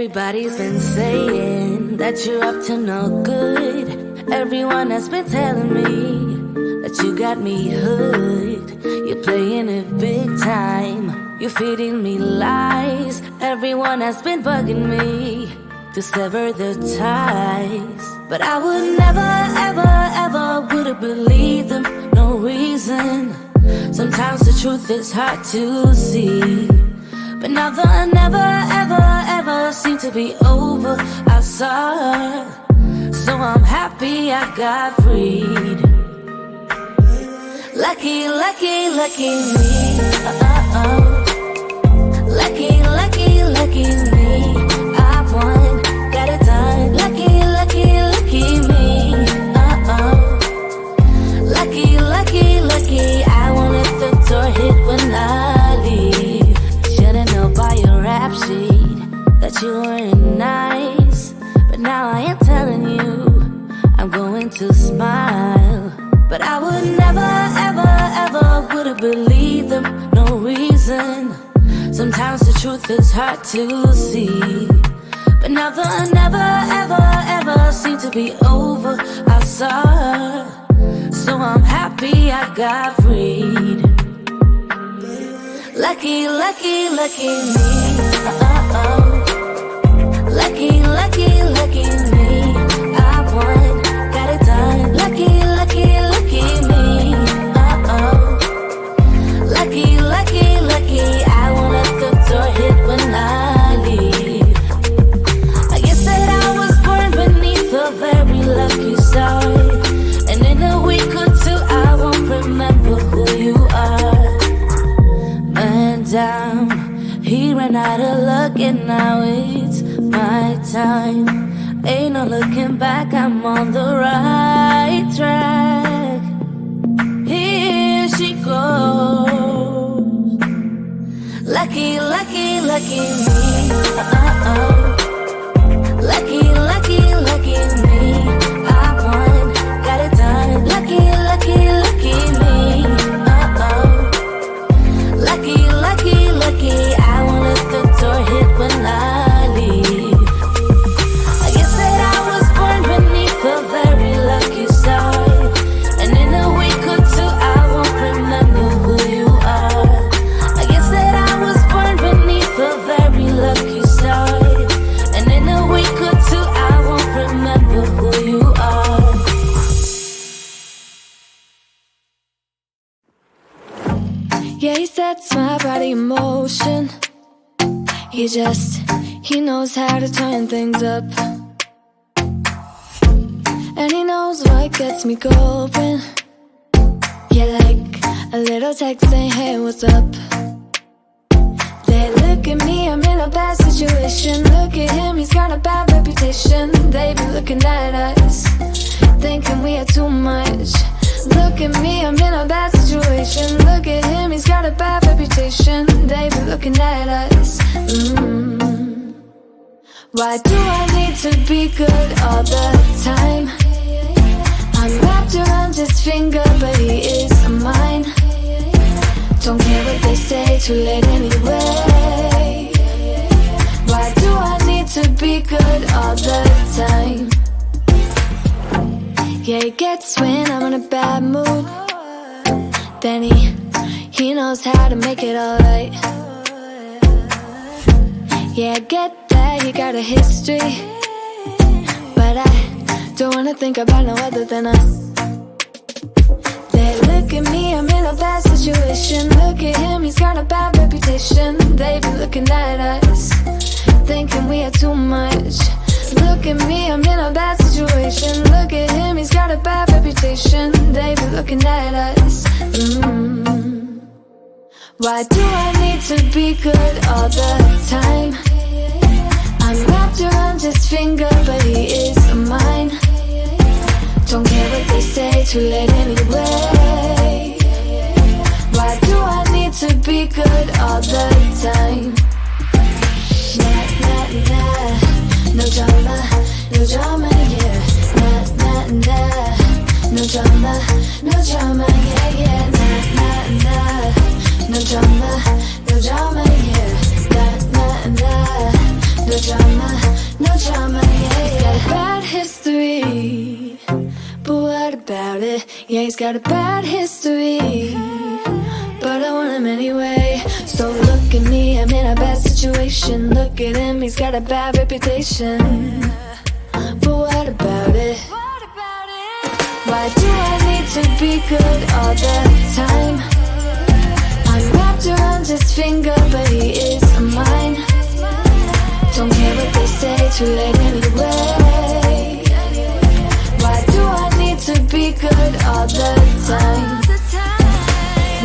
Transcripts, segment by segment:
Everybody's been saying that you're up to no good. Everyone has been telling me that you got me hooked. You're playing it big time. You're feeding me lies. Everyone has been bugging me to sever the ties. But I would never, ever, ever would have believed them. No reason. Sometimes the truth is hard to see. But now the never, ever, ever seemed to be over. I saw her, so I'm happy I got freed. Lucky, lucky, lucky me. Lucky, lucky, lucky me. I won, got it done. Lucky, lucky, lucky me. Lucky, lucky, lucky. I won't let the door hit when I leave. Should've known by your rap sheet that you weren't nice. But now I am telling you, I'm going to smile. But I would never, ever, ever would have believed them. No reason. Sometimes the truth is hard to see. But now the never, ever, ever seemed to be over. I saw her, so I'm happy I got freed. Lucky, lucky, lucky me. Lucky, lucky, lucky me. I won, got it done. Lucky, lucky, lucky me. Lucky, lucky, lucky. I won't let the door hit when I leave. I guess that I was born beneath a very lucky star. And in a week or two I won't remember who you are. Man down, he ran out of luck and now it's my time. Ain't no looking back, I'm on the right track. Here she goes. Lucky, lucky, lucky me. Lucky, lucky, lucky me. I won, got it done. Lucky, lucky, lucky me. Lucky, lucky, lucky. I won't let the door hit when I leave. I guess that I was born beneath a very lucky star. And in a week or two I won't remember who you are. I guess that I was born beneath a very lucky star. And in a week or two I won't remember who you are. Yeah, he sets my body in motion. He knows how to turn things up. And he knows what gets me going. Yeah, like a little text saying, hey, what's up? They look at me, I'm in a bad situation. Look at him, he's got a bad reputation. They be looking at us, thinking we are too much. Look at me, I'm in a bad situation. Look at him, he's got a bad reputation. They be looking at us. Why do I need to be good all the time? I'm wrapped around his finger, but he is mine. Don't care what they say, too late anyway. Why do I need to be good all the time? Yeah, he gets when I'm in a bad mood. Then he knows how to make it alright. Yeah, I get that he got a history, but I don't wanna think about no other than us. They look at me, I'm in a bad situation. Look at him, he's got a bad reputation. They be looking at us, thinking we are too much. Look at me, I'm in a bad situation. Look at him, he's got a bad reputation. They be looking at us. Why do I need to be good all the time? I'm wrapped around his finger, but he is mine. Don't care what they say, too late anyway. Why do I need to be good all the time? Nah, nah, nah. No drama, no drama, yeah. Nah, nah, nah. No drama, no drama, yeah, yeah. Nah, nah, nah. No drama, no drama, yeah. Nah, nah, nah. no drama, no drama, yeah. He's got a bad history, but what about it? Yeah, he's got a bad history, but I want him anyway. So look at me, I'm in a bad situation. Look at him, he's got a bad reputation, but what about it? Why do I need to be good all the time? I'm wrapped around his finger, but he is mine. Don't care what they say, too late anyway. Why do I need to be good all the time?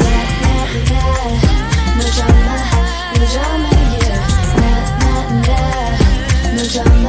Nah, nah, nah. No drama, yeah. Nah, nah, nah. No drama.